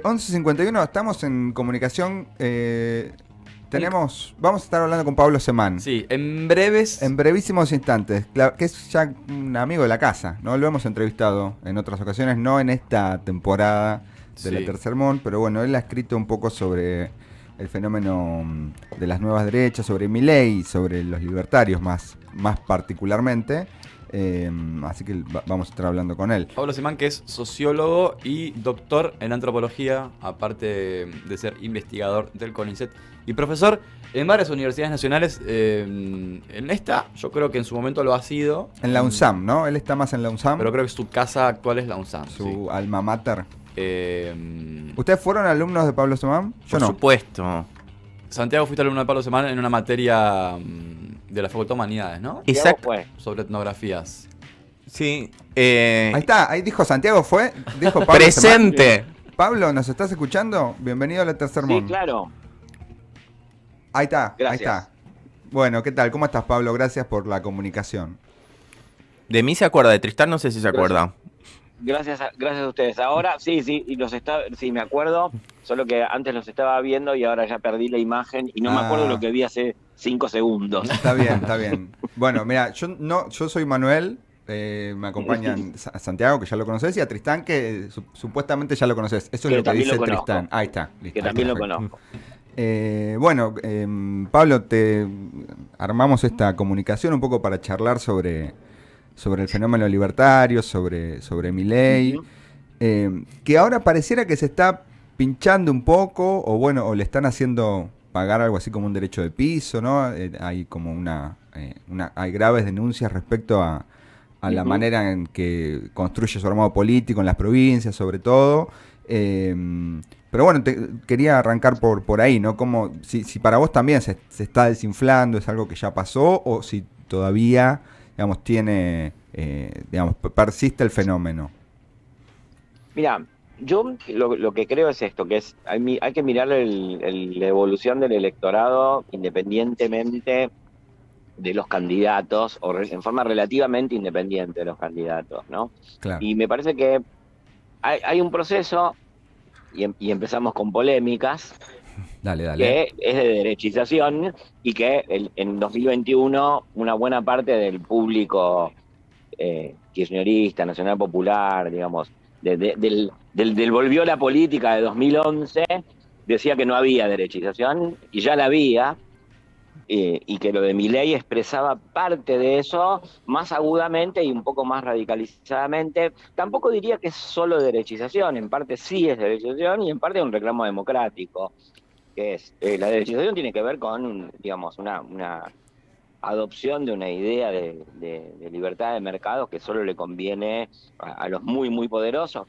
11:51, estamos en comunicación. Vamos a estar hablando con Pablo Semán. Sí, en breves. En brevísimos instantes, que es ya un amigo de la casa, ¿no? Lo hemos entrevistado en otras ocasiones, no en esta temporada de la Tercer Mon, pero bueno, él ha escrito un poco sobre el fenómeno de las nuevas derechas, sobre Milei, sobre los libertarios más particularmente. Así que vamos a estar hablando con él. Pablo Semán, que es sociólogo y doctor en antropología, aparte de ser investigador del CONICET y profesor en varias universidades nacionales. En esta, yo creo que en su momento lo ha sido. En la UNSAM, ¿no? Él está más en la UNSAM. Pero creo que su casa actual es la UNSAM. Su alma mater. ¿Ustedes fueron alumnos de Pablo Semán? Yo no. Por supuesto. Santiago, fuiste alumno de Pablo Semán en una materia de la Facultad de Humanidades, ¿no? Exacto. Sobre etnografías. Sí. Ahí está, ahí dijo Santiago fue, dijo Pablo Presente. Semán. Pablo, ¿nos estás escuchando? Bienvenido a la Tercer Mon. Sí, claro. Ahí está, gracias. Ahí está. Bueno, ¿qué tal? ¿Cómo estás, Pablo? Gracias por la comunicación. De mí se acuerda, de Tristán no sé si se acuerda. Gracias a ustedes. Ahora sí, sí, me acuerdo, solo que antes los estaba viendo y ahora ya perdí la imagen y no me acuerdo lo que vi hace 5 segundos. Está bien. Bueno, mira, yo soy Manuel, me acompañan Santiago, que ya lo conoces, y a Tristán, que supuestamente ya lo conoces. Eso es lo que dice Tristán. Ahí está. Listo, que también lo conozco. Bueno, Pablo, te armamos esta comunicación un poco para charlar sobre el fenómeno libertario, sobre Milei, que ahora pareciera que se está pinchando un poco, o le están haciendo pagar algo así como un derecho de piso, ¿no? Hay como hay graves denuncias respecto a la manera en que construye su armado político en las provincias, sobre todo. Pero bueno, quería arrancar por ahí, ¿no? Como si para vos también se está desinflando, es algo que ya pasó, o si todavía, digamos, persiste el fenómeno. Mira, yo lo que creo es esto, que hay que mirar la evolución del electorado independientemente de los candidatos, o en forma relativamente independiente de los candidatos, ¿no? Claro. Y me parece que hay un proceso, y empezamos con polémicas, Dale. que es de derechización y que en 2021 una buena parte del público kirchnerista, nacional popular, digamos, del volvió la política de 2011, decía que no había derechización, y ya la había, y que lo de Milei expresaba parte de eso más agudamente y un poco más radicalizadamente. Tampoco diría que es solo derechización, en parte sí es derechización y en parte es un reclamo democrático, que es la derechización tiene que ver con, digamos, una adopción de una idea de libertad de mercado que solo le conviene a los muy, muy poderosos,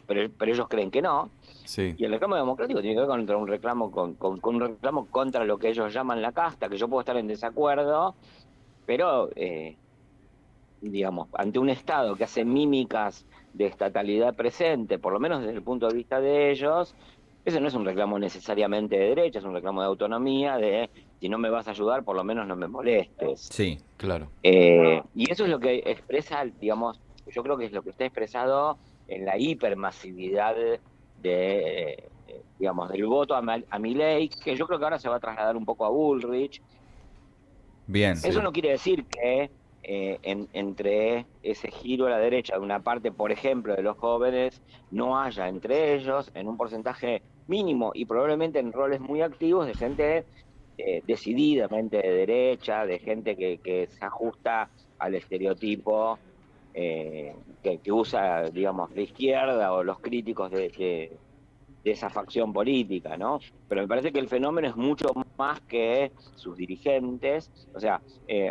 pero ellos creen que no. Sí. Y el reclamo democrático tiene que ver con un reclamo, con un reclamo contra lo que ellos llaman la casta, que yo puedo estar en desacuerdo, pero, digamos, ante un Estado que hace mímicas de estatalidad presente, por lo menos desde el punto de vista de ellos, ese no es un reclamo necesariamente de derecha, es un reclamo de autonomía, de si no me vas a ayudar, por lo menos no me molestes. Sí, claro. Y eso es lo que expresa, digamos, yo creo que es lo que está expresado en la hipermasividad digamos, del voto a Milei, que yo creo que ahora se va a trasladar un poco a Bullrich. Bien. Eso Sí. no quiere decir que entre ese giro a la derecha de una parte, por ejemplo, de los jóvenes, no haya entre ellos, en un porcentaje mínimo y probablemente en roles muy activos, de gente decididamente de derecha, de gente que se ajusta al estereotipo que usa, digamos, la izquierda o los críticos de esa facción política, ¿no? Pero me parece que el fenómeno es mucho más que sus dirigentes. O sea,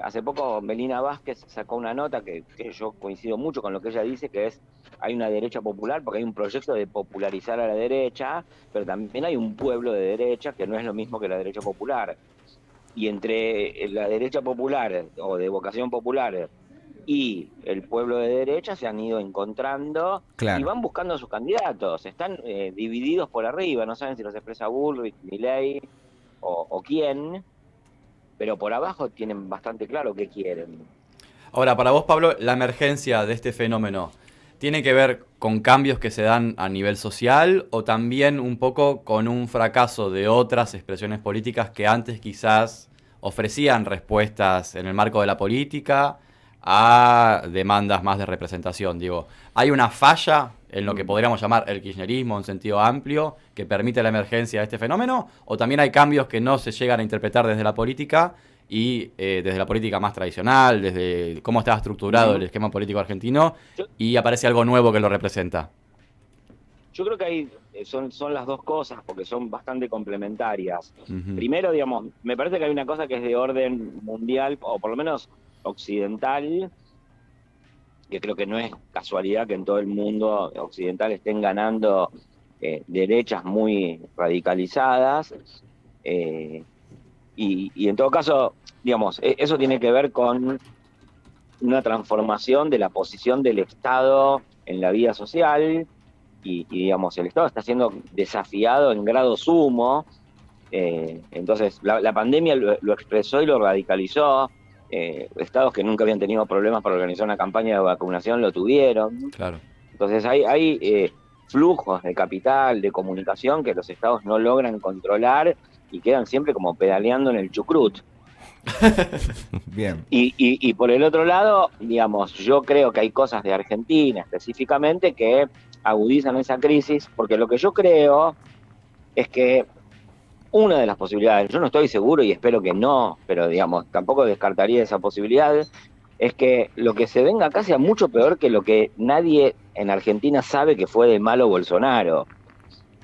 hace poco Melina Vázquez sacó una nota que yo coincido mucho con lo que ella dice, que es hay una derecha popular, porque hay un proyecto de popularizar a la derecha, pero también hay un pueblo de derecha que no es lo mismo que la derecha popular. Y entre la derecha popular o de vocación popular y el pueblo de derecha se han ido encontrando, claro, y van buscando a sus candidatos. Están divididos por arriba, no saben si los expresa Bullrich, Milei o quién, pero por abajo tienen bastante claro qué quieren. Ahora, para vos, Pablo, la emergencia de este fenómeno ¿tiene que ver con cambios que se dan a nivel social o también un poco con un fracaso de otras expresiones políticas que antes quizás ofrecían respuestas en el marco de la política a demandas más de representación? Digo, ¿hay una falla en lo que podríamos llamar el kirchnerismo en sentido amplio que permite la emergencia de este fenómeno? ¿O también hay cambios que no se llegan a interpretar desde la política y desde la política más tradicional, desde cómo estaba estructurado el esquema político argentino, y aparece algo nuevo que lo representa? Yo creo que hay, son las dos cosas, porque son bastante complementarias. Ujú. Primero, digamos, me parece que hay una cosa que es de orden mundial, o por lo menos occidental, que creo que no es casualidad que en todo el mundo occidental estén ganando derechas muy radicalizadas, y en todo caso, digamos, eso tiene que ver con una transformación de la posición del Estado en la vida social, y digamos, el Estado está siendo desafiado en grado sumo. Entonces la pandemia lo expresó y lo radicalizó. Estados que nunca habían tenido problemas para organizar una campaña de vacunación lo tuvieron. Claro. Entonces hay flujos de capital, de comunicación que los estados no logran controlar y quedan siempre como pedaleando en el chucrut. Bien. Y por el otro lado, digamos, yo creo que hay cosas de Argentina específicamente que agudizan esa crisis, porque lo que yo creo es que una de las posibilidades, yo no estoy seguro y espero que no, pero digamos, tampoco descartaría esa posibilidad, es que lo que se venga acá sea mucho peor que lo que nadie en Argentina sabe que fue de malo Bolsonaro.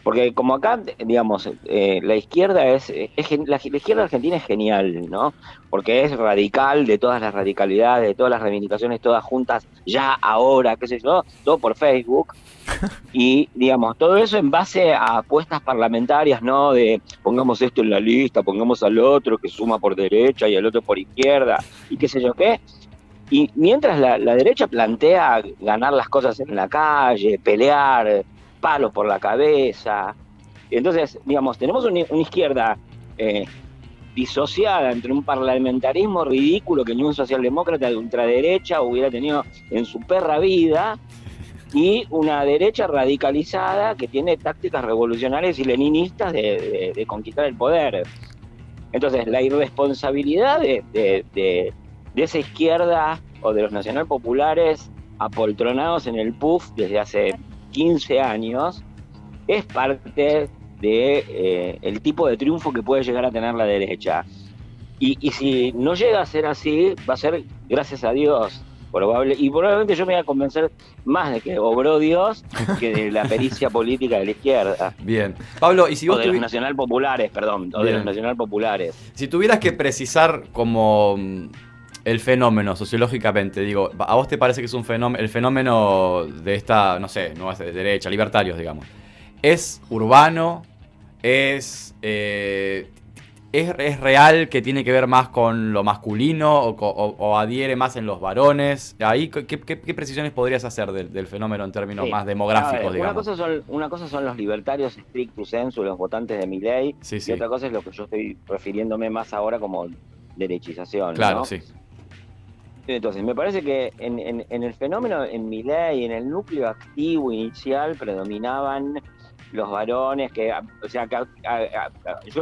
Porque como acá, digamos, la izquierda la izquierda argentina es genial, ¿no? Porque es radical de todas las radicalidades, de todas las reivindicaciones, todas juntas, ya, ahora, qué sé yo, todo por Facebook. Y, digamos, todo eso en base a apuestas parlamentarias, ¿no? De pongamos esto en la lista, pongamos al otro que suma por derecha y al otro por izquierda, y qué sé yo qué. Y mientras la derecha plantea ganar las cosas en la calle, pelear, palos por la cabeza. Entonces, digamos, tenemos una izquierda disociada entre un parlamentarismo ridículo que ni un socialdemócrata de ultraderecha hubiera tenido en su perra vida, y una derecha radicalizada que tiene tácticas revolucionarias y leninistas de conquistar el poder. Entonces, la irresponsabilidad de esa izquierda o de los nacionalpopulares apoltronados en el PUF desde hace 15 años es parte de el tipo de triunfo que puede llegar a tener la derecha. Y si no llega a ser así, va a ser, gracias a Dios, probablemente yo me voy a convencer más de que obró Dios que de la pericia política de la izquierda. Bien. Pablo, y si O vos de los nacionalpopulares, perdón, o de Bien. los nacionalpopulares. Si tuvieras que precisar como el fenómeno sociológicamente, digo, ¿a vos te parece que es un fenómeno, el fenómeno de esta, no sé, nuevas de derecha, libertarios, digamos, es urbano, es real, que tiene que ver más con lo masculino o adhiere más en los varones? Ahí, ¿qué precisiones podrías hacer del fenómeno en términos más demográficos, digamos? Una cosa son los libertarios stricto sensu, los votantes de Milei, Sí, y sí. otra cosa es lo que yo estoy refiriéndome más ahora como derechización. Claro, ¿no? sí. Entonces, me parece que en el fenómeno, en Milei, en el núcleo activo inicial, predominaban los varones, yo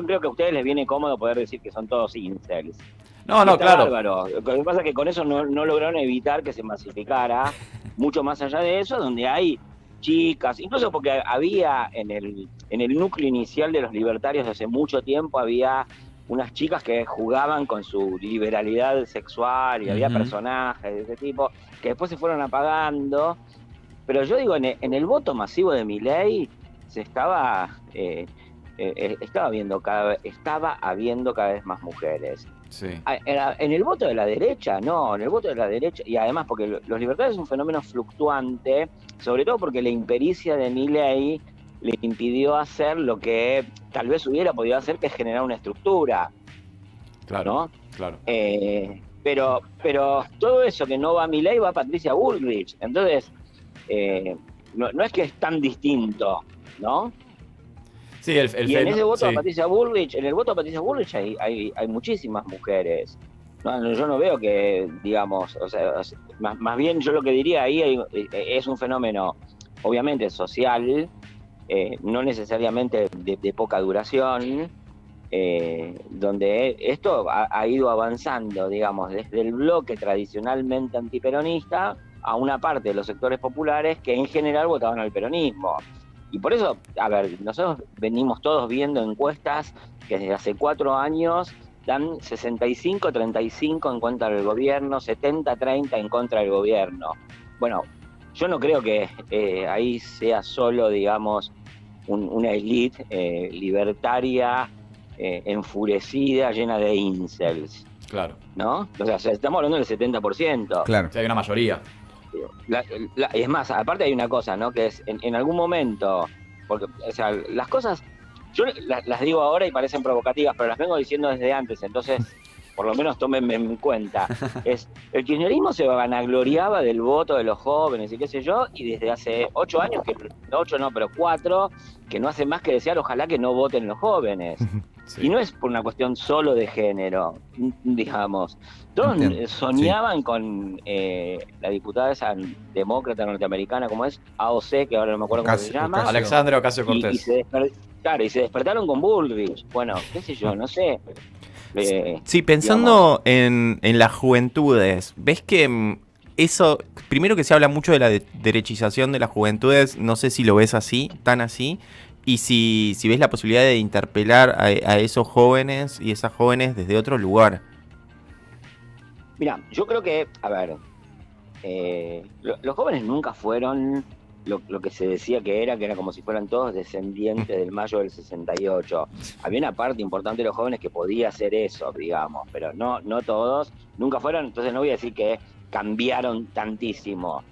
creo que a ustedes les viene cómodo poder decir que son todos incels. No, Está claro. bárbaro. Lo que pasa es que con eso no lograron evitar que se masificara mucho más allá de eso, donde hay chicas, incluso porque había en el núcleo inicial de los libertarios de hace mucho tiempo, había unas chicas que jugaban con su liberalidad sexual y había personajes de ese tipo que después se fueron apagando. Pero yo digo, en el voto masivo de Milei se estaba habiendo cada vez más mujeres. Sí. En el voto de la derecha, no, en el voto de la derecha, y además porque los libertarios es un fenómeno fluctuante, sobre todo porque la impericia de Milei le impidió hacer lo que tal vez hubiera podido hacer, que es generar una estructura. Claro, ¿no? claro. Pero todo eso que no va a Milei va a Patricia Bullrich. Entonces, no es que es tan distinto, ¿no? Sí, y en ese voto a Patricia Bullrich, en el voto a Patricia Bullrich hay muchísimas mujeres. No, yo no veo que, digamos, o sea, más bien yo lo que diría ahí es un fenómeno, obviamente, social, no necesariamente de poca duración, donde esto ha ido avanzando, digamos, desde el bloque tradicionalmente antiperonista a una parte de los sectores populares que en general votaban al peronismo. Y por eso, a ver, nosotros venimos todos viendo encuestas que desde hace 4 años dan 65-35 en contra del gobierno, 70-30 en contra del gobierno. Bueno, yo no creo que ahí sea solo, digamos, una élite libertaria, enfurecida, llena de incels, Claro. ¿no? O sea, estamos hablando del 70%. Claro. O sea, hay una mayoría. Es más, aparte hay una cosa, ¿no? Que es en algún momento, porque, o sea, las cosas, yo las digo ahora y parecen provocativas, pero las vengo diciendo desde antes, entonces, por lo menos tómenme en cuenta. El kirchnerismo se vanagloriaba del voto de los jóvenes y qué sé yo, y desde hace 8 años, 8 no, pero 4, que no hace más que desear, ojalá que no voten los jóvenes. Sí. Y no es por una cuestión solo de género, digamos. Todos soñaban con la diputada esa demócrata norteamericana, como es, AOC, que ahora no me acuerdo cómo se llama. Alexandria Ocasio-Cortez. Y se despertaron con Bullrich. Bueno, qué sé yo, no sé. Sí, pensando en las juventudes, ¿ves que eso, primero que se habla mucho de la derechización de las juventudes, no sé si lo ves así, tan así, y si ves la posibilidad de interpelar a esos jóvenes y esas jóvenes desde otro lugar? Mira, yo creo que, a ver, los jóvenes nunca fueron lo que se decía que era como si fueran todos descendientes del Mayo del 68. Había una parte importante de los jóvenes que podía hacer eso, digamos, pero no todos, nunca fueron, entonces no voy a decir que cambiaron tantísimo.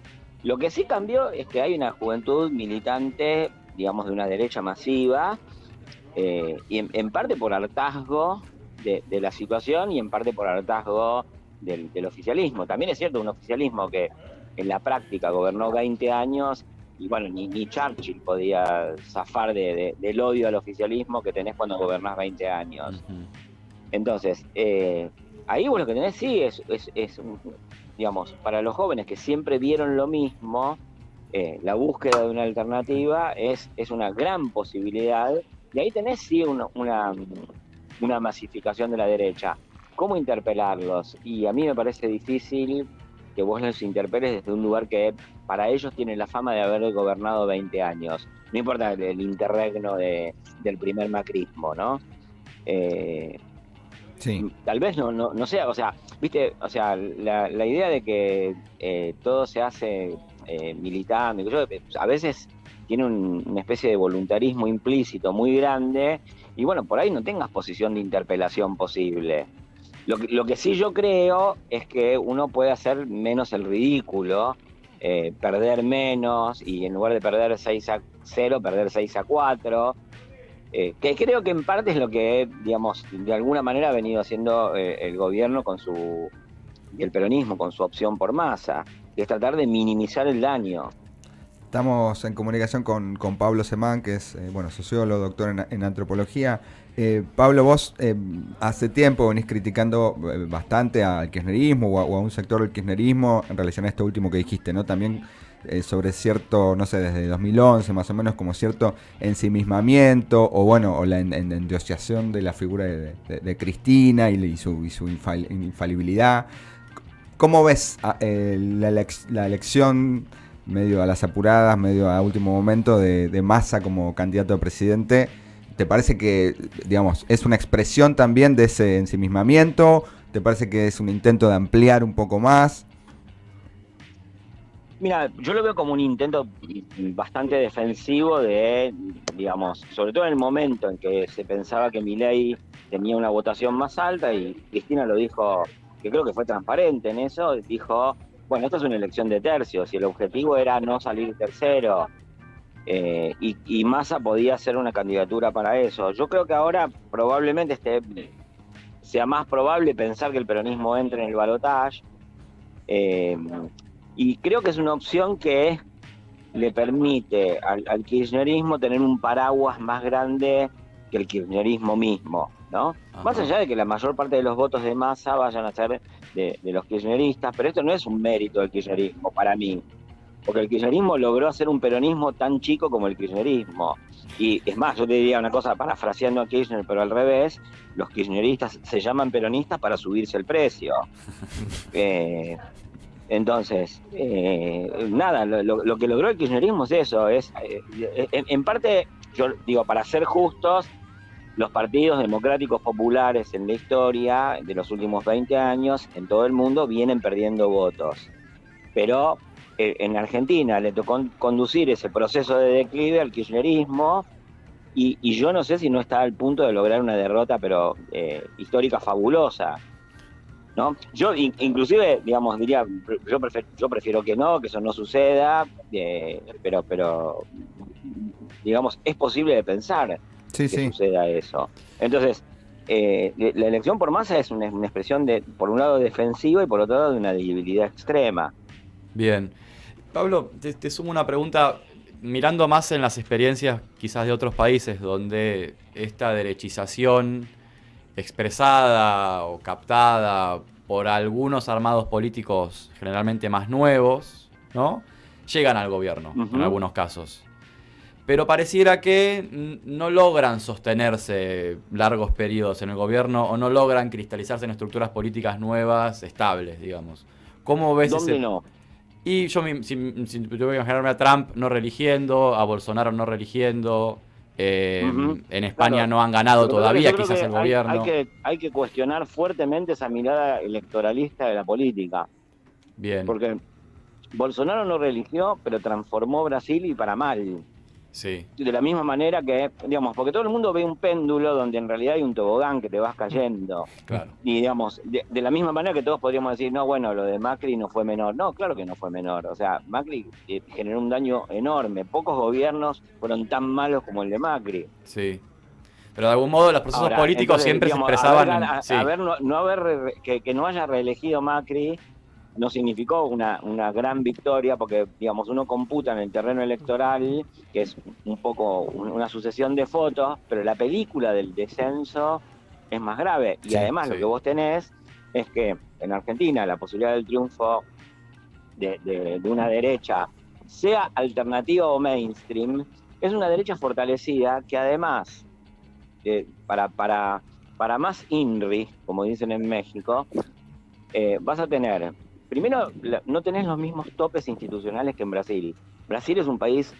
Lo que sí cambió es que hay una juventud militante, digamos, de una derecha masiva, y en parte por hartazgo de la situación y en parte por hartazgo del oficialismo. También es cierto, un oficialismo que en la práctica gobernó 20 años y bueno, ni Churchill podía zafar del odio al oficialismo que tenés cuando gobernás 20 años. Entonces, ahí vos lo que tenés sí es digamos, para los jóvenes que siempre vieron lo mismo, la búsqueda de una alternativa es una gran posibilidad, y ahí tenés sí una masificación de la derecha. ¿Cómo interpelarlos? Y a mí me parece difícil que vos los interpeles desde un lugar que para ellos tiene la fama de haber gobernado 20 años. No importa el interregno del primer macrismo, ¿no? Sí. Tal vez no sea, o sea, viste, o sea, la idea de que todo se hace militando, a veces tiene una especie de voluntarismo implícito muy grande, y bueno, por ahí no tengas posición de interpelación posible. Lo que sí yo creo es que uno puede hacer menos el ridículo, perder menos, y en lugar de perder 6-0, perder 6-4, que creo que en parte es lo que, digamos, de alguna manera ha venido haciendo el gobierno y el peronismo con su opción por Massa, que es tratar de minimizar el daño. Estamos en comunicación con Pablo Semán, que es sociólogo, doctor en antropología. Pablo, vos hace tiempo venís criticando bastante al kirchnerismo o a un sector del kirchnerismo en relación a esto último que dijiste, ¿no? También sobre cierto, no sé, desde 2011 más o menos, como cierto ensimismamiento o la endiosación de la figura de Cristina y su infalibilidad. ¿Cómo ves la elección medio a las apuradas, medio a último momento de Massa como candidato a presidente? ¿Te parece que, digamos, es una expresión también de ese ensimismamiento? ¿Te parece que es un intento de ampliar un poco más? Mira, yo lo veo como un intento bastante defensivo de, digamos, sobre todo en el momento en que se pensaba que Milei tenía una votación más alta, y Cristina lo dijo, que creo que fue transparente en eso, dijo, bueno, esta es una elección de tercios y el objetivo era no salir tercero, y Massa podía ser una candidatura para eso. Yo creo que ahora probablemente sea más probable pensar que el peronismo entre en el balotaje, y creo que es una opción que le permite al kirchnerismo tener un paraguas más grande que el kirchnerismo mismo, ¿no? Ajá. Más allá de que la mayor parte de los votos de masa vayan a ser de los kirchneristas, pero esto no es un mérito del kirchnerismo para mí, porque el kirchnerismo logró hacer un peronismo tan chico como el kirchnerismo. Y es más, yo te diría una cosa, parafraseando a Kirchner, pero al revés, los kirchneristas se llaman peronistas para subirse el precio. Entonces, nada, lo que logró el kirchnerismo es eso, en parte, yo digo, para ser justos, los partidos democráticos populares en la historia de los últimos 20 años en todo el mundo vienen perdiendo votos. Pero en Argentina le tocó conducir ese proceso de declive al kirchnerismo y yo no sé si no está al punto de lograr una derrota, pero histórica fabulosa, ¿no? Yo inclusive, digamos, diría, yo prefiero que eso no suceda, pero digamos, es posible de pensar que suceda eso. Entonces, la elección por masa es una expresión de, por un lado, defensiva y por otro lado, de una debilidad extrema. Bien. Pablo, te sumo una pregunta, mirando más en las experiencias quizás de otros países donde esta derechización expresada o captada por algunos armados políticos generalmente más nuevos, ¿no? Llegan al gobierno, en algunos casos. Pero pareciera que no logran sostenerse largos periodos en el gobierno o no logran cristalizarse en estructuras políticas nuevas, estables, digamos. ¿Cómo ves ¿Dónde ese...? no? Y yo, si tuve que imaginarme a Trump no reeligiendo, a Bolsonaro no reeligiendo, en España claro, no han ganado todavía yo creo quizás que el gobierno. hay que cuestionar fuertemente esa mirada electoralista de la política. Bien. Porque Bolsonaro no reeligió, pero transformó Brasil y para mal. Sí. De la misma manera que, digamos, porque todo el mundo ve un péndulo donde en realidad hay un tobogán que te vas cayendo. Claro. Y digamos, de la misma manera que todos podríamos decir, no, bueno, lo de Macri no fue menor. No, claro que no fue menor. O sea, Macri generó un daño enorme. Pocos gobiernos fueron tan malos como el de Macri. Sí. Pero de algún modo los procesos Ahora, políticos entonces, siempre digamos, se expresaban que no haya reelegido Macri no significó una gran victoria, porque digamos uno computa en el terreno electoral, que es un poco una sucesión de fotos, pero la película del descenso es más grave. Y además lo que vos tenés es que en Argentina la posibilidad del triunfo de una derecha, sea alternativa o mainstream, es una derecha fortalecida que además, para más INRI, como dicen en México, vas a tener, primero, no tenés los mismos topes institucionales que en Brasil. Brasil es un país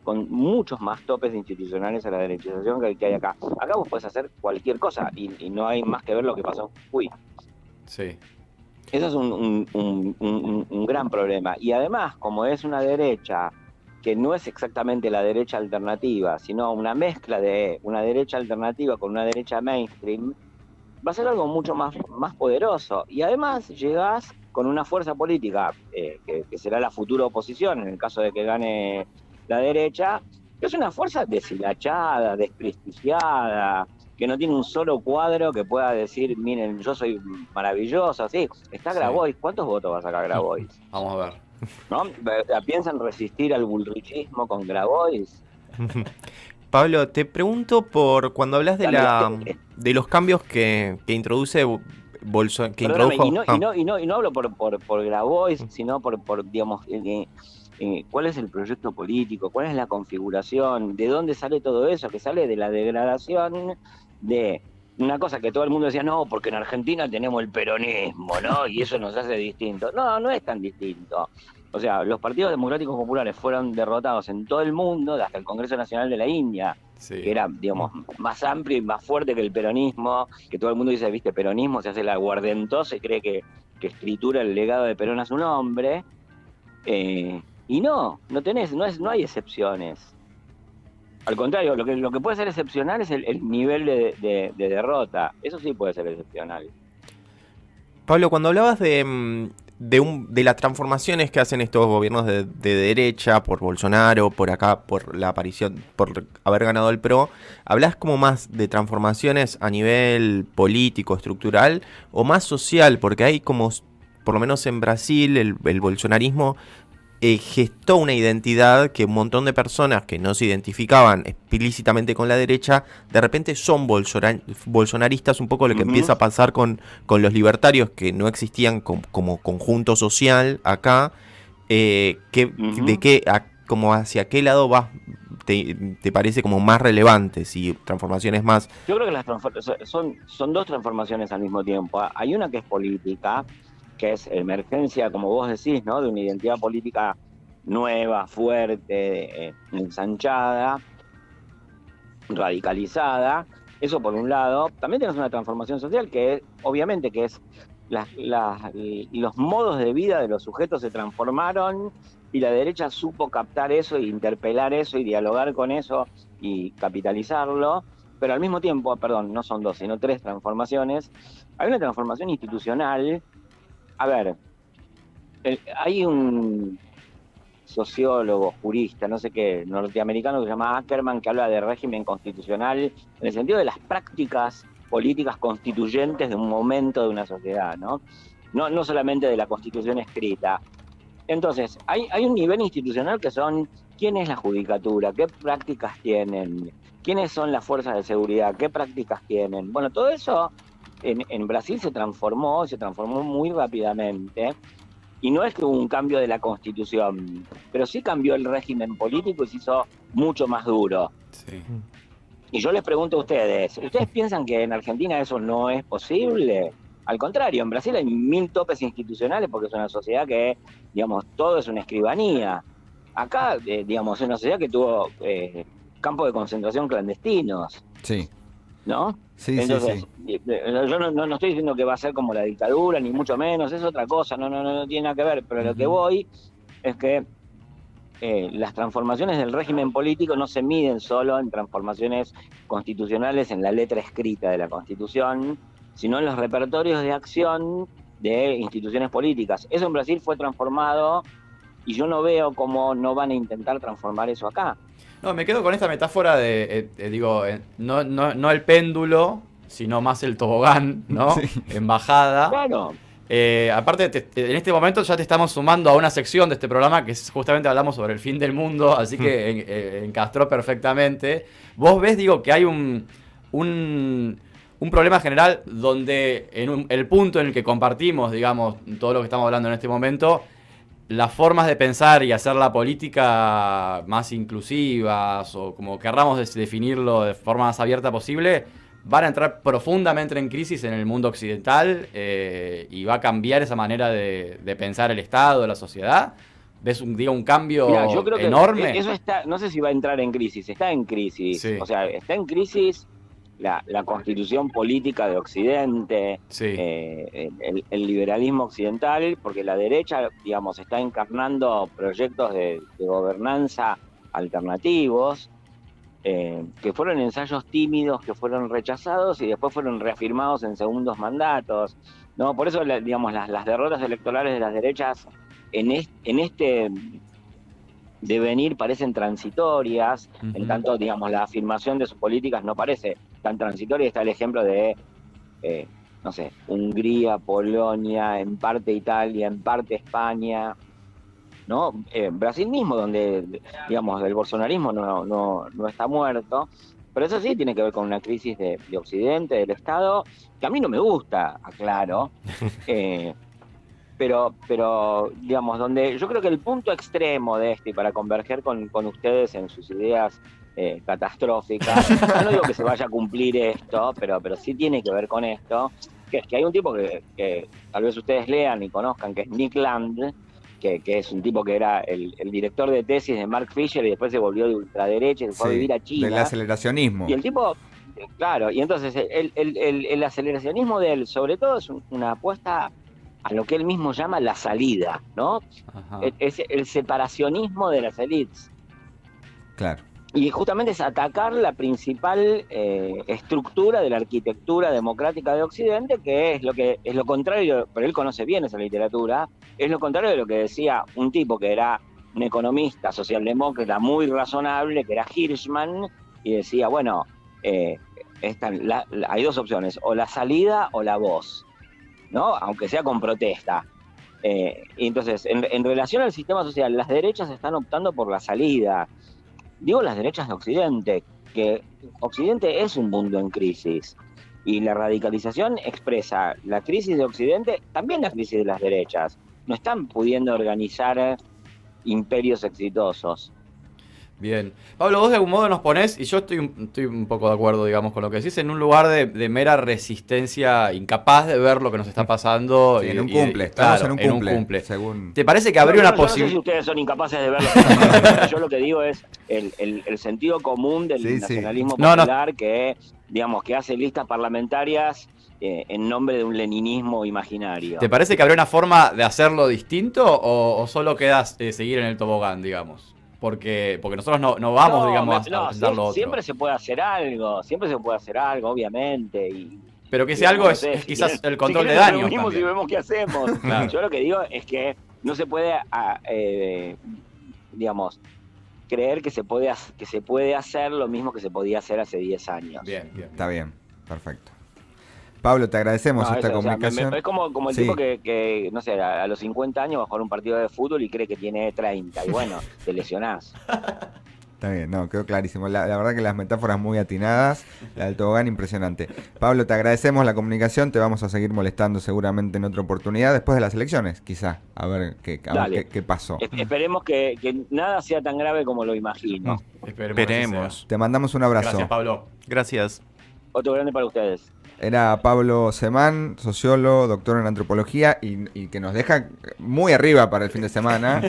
con muchos más topes institucionales a la derechización que hay acá. Acá vos podés hacer cualquier cosa y no hay más que ver lo que pasó en Jujuy. Sí. Eso es un gran problema. Y además, como es una derecha que no es exactamente la derecha alternativa, sino una mezcla de una derecha alternativa con una derecha mainstream, va a ser algo mucho más poderoso. Y además llegás con una fuerza política que será la futura oposición, en el caso de que gane la derecha, que es una fuerza deshilachada, desprestigiada, que no tiene un solo cuadro que pueda decir, miren, yo soy maravilloso. Sí, está Grabois. ¿Cuántos votos va a sacar Grabois? Vamos a ver. ¿No? ¿Piensan resistir al bullrichismo con Grabois? Pablo, te pregunto por cuando hablas de los cambios que introduce Bolsonaro. Y no hablo por Grabois, sino por digamos, cuál es el proyecto político, cuál es la configuración, de dónde sale todo eso, que sale de la degradación de una cosa que todo el mundo decía, no, porque en Argentina tenemos el peronismo, ¿no? Y eso nos hace distintos. No, no es tan distinto. O sea, los partidos democráticos populares fueron derrotados en todo el mundo, hasta el Congreso Nacional de la India, que era, digamos, más amplio y más fuerte que el peronismo, que todo el mundo dice, viste, peronismo, se hace el aguardentoso y cree que escritura el legado de Perón a su nombre. Y no hay excepciones. Al contrario, lo que puede ser excepcional es el nivel de derrota. Eso sí puede ser excepcional. Pablo, cuando hablabas de las transformaciones que hacen estos gobiernos de derecha, por Bolsonaro, por acá, por la aparición, por haber ganado el PRO, ¿hablas como más de transformaciones a nivel político, estructural, o más social? Porque hay como, por lo menos en Brasil, el bolsonarismo gestó una identidad que un montón de personas que no se identificaban explícitamente con la derecha, de repente son bolsonaristas, un poco lo que empieza a pasar con los libertarios, que no existían como conjunto social acá, como hacia qué lado vas, te parece como más relevante, si transformaciones más... Yo creo que son dos transformaciones al mismo tiempo. Hay una que es política, que es emergencia, como vos decís, ¿no? De una identidad política nueva, fuerte, ensanchada, radicalizada. Eso por un lado. También tenés una transformación social que obviamente que es los modos de vida de los sujetos se transformaron y la derecha supo captar eso, e interpelar eso y dialogar con eso y capitalizarlo. Pero al mismo tiempo, perdón, no son dos, sino tres transformaciones. Hay una transformación institucional. A ver, hay un sociólogo, jurista, no sé qué, norteamericano que se llama Ackerman, que habla de régimen constitucional en el sentido de las prácticas políticas constituyentes de un momento de una sociedad, ¿no? No solamente de la constitución escrita. Entonces, hay un nivel institucional que son quién es la judicatura, qué prácticas tienen, quiénes son las fuerzas de seguridad, qué prácticas tienen. Bueno, todo eso en Brasil se transformó muy rápidamente, y no es que hubo un cambio de la constitución, pero sí cambió el régimen político y se hizo mucho más duro. Sí. Y yo les pregunto a ustedes piensan que en Argentina eso no es posible? Al contrario, en Brasil hay 1000 topes institucionales porque es una sociedad que, digamos, todo es una escribanía. Acá, digamos, es una sociedad que tuvo campos de concentración clandestinos. Sí. ¿No? Sí, entonces, sí. Yo no estoy diciendo que va a ser como la dictadura, ni mucho menos, es otra cosa, no tiene nada que ver, pero lo que voy es que las transformaciones del régimen político no se miden solo en transformaciones constitucionales en la letra escrita de la Constitución, sino en los repertorios de acción de instituciones políticas. Eso en Brasil fue transformado y yo no veo cómo no van a intentar transformar eso acá. No, me quedo con esta metáfora de, no el péndulo, sino más el tobogán, ¿no? Sí. En bajada. Claro. Aparte, en este momento ya te estamos sumando a una sección de este programa que justamente hablamos sobre el fin del mundo, así que encastró perfectamente. Vos ves, que hay un problema general donde el punto en el que compartimos, digamos, todo lo que estamos hablando en este momento, las formas de pensar y hacer la política más inclusivas, o como querramos definirlo de forma más abierta posible, van a entrar profundamente en crisis en el mundo occidental, y va a cambiar esa manera de pensar el Estado, la sociedad. ¿Ves un cambio yo creo enorme? Que eso está, no sé si va a entrar en crisis, está en crisis. Sí. O sea, está en crisis la constitución política de Occidente, Sí. El liberalismo occidental, porque la derecha, digamos, está encarnando proyectos de gobernanza alternativos, que fueron ensayos tímidos, que fueron rechazados y después fueron reafirmados en segundos mandatos, ¿no? Por eso, digamos, las derrotas electorales de las derechas en este devenir parecen transitorias, en tanto, digamos, la afirmación de sus políticas no parece tan transitoria. Está el ejemplo de, no sé, Hungría, Polonia, en parte Italia, en parte España, ¿no? Brasil mismo, donde, digamos, el bolsonarismo no está muerto, pero eso sí tiene que ver con una crisis de Occidente, del Estado, que a mí no me gusta, aclaro, pero digamos, donde yo creo que el punto extremo de y para converger con ustedes en sus ideas catastróficas, yo no digo que se vaya a cumplir esto, pero sí tiene que ver con esto, que hay un tipo que tal vez ustedes lean y conozcan, que es Nick Land, que es un tipo que era el director de tesis de Mark Fisher y después se volvió de ultraderecha y se fue a vivir a China. Del aceleracionismo. Y el tipo, claro, y entonces el aceleracionismo de él, sobre todo, es una apuesta a lo que él mismo llama la salida, ¿no? Es el separacionismo de las élites. Claro. Y justamente es atacar la principal estructura de la arquitectura democrática de Occidente, que es lo contrario, pero él conoce bien esa literatura, es lo contrario de lo que decía un tipo que era un economista socialdemócrata muy razonable, que era Hirschman, y decía, bueno, hay dos opciones, o la salida o la voz, ¿no? Aunque sea con protesta. Y entonces, en relación al sistema social, las derechas están optando por la salida. Digo las derechas de Occidente, que Occidente es un mundo en crisis. Y la radicalización expresa la crisis de Occidente, también la crisis de las derechas. No están pudiendo organizar imperios exitosos. Bien. Pablo, vos de algún modo nos ponés, y yo estoy un poco de acuerdo, digamos, con lo que decís, en un lugar de mera resistencia, incapaz de ver lo que nos está pasando. Sí, y, en un y- cumple, claro, estamos en un cumple. Según... ¿Te parece que habría una Yo no sé si posibilidad? ustedes son incapaces de verlo. Yo lo que digo es el sentido común del Sí, sí. nacionalismo No, no. popular que, digamos, que hace listas parlamentarias en nombre de un leninismo imaginario. ¿Te parece que habría una forma de hacerlo distinto o solo queda seguir en el tobogán, digamos? Porque nosotros no vamos, digamos, a presentar lo otro. Siempre se puede hacer algo, obviamente. Pero que ese digamos, algo no sé, es si quizás quieren- el control si de quieren daños nos reunimos y también. vemos qué hacemos. Claro. Yo lo que digo es que no se puede, digamos, creer que se puede hacer lo mismo que se podía hacer hace 10 años. Bien. Está bien, perfecto. Pablo, te agradecemos No, esta eso, o sea, comunicación. es como el Sí. tipo que, no sé, a los 50 años va a jugar un partido de fútbol y cree que tiene 30. Y bueno, te lesionás. Está bien, no, quedó clarísimo. La verdad que las metáforas muy atinadas, la del tobogán impresionante. Pablo, te agradecemos la comunicación, te vamos a seguir molestando seguramente en otra oportunidad, después de las elecciones, quizá, a ver Dale. qué pasó. Esperemos que nada sea tan grave como lo imagino. Esperemos. Te mandamos un abrazo. Gracias, Pablo. Gracias. Otro grande para ustedes. Era Pablo Semán, sociólogo, doctor en antropología y que nos deja muy arriba para el fin de semana.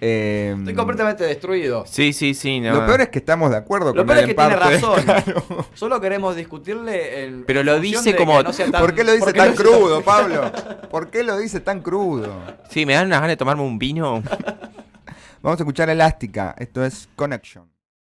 Estoy completamente destruido. Sí, no. Lo peor es que estamos de acuerdo Lo con peor él es que en tiene parte. razón. Claro. Solo queremos discutirle en Pero lo función dice de como- que no sea tan- ¿Por qué lo dice porque tan no sea crudo, Pablo? ¿Por qué lo dice tan crudo? Sí, me dan unas ganas de tomarme un vino. Vamos a escuchar Elástica. Esto es Connection.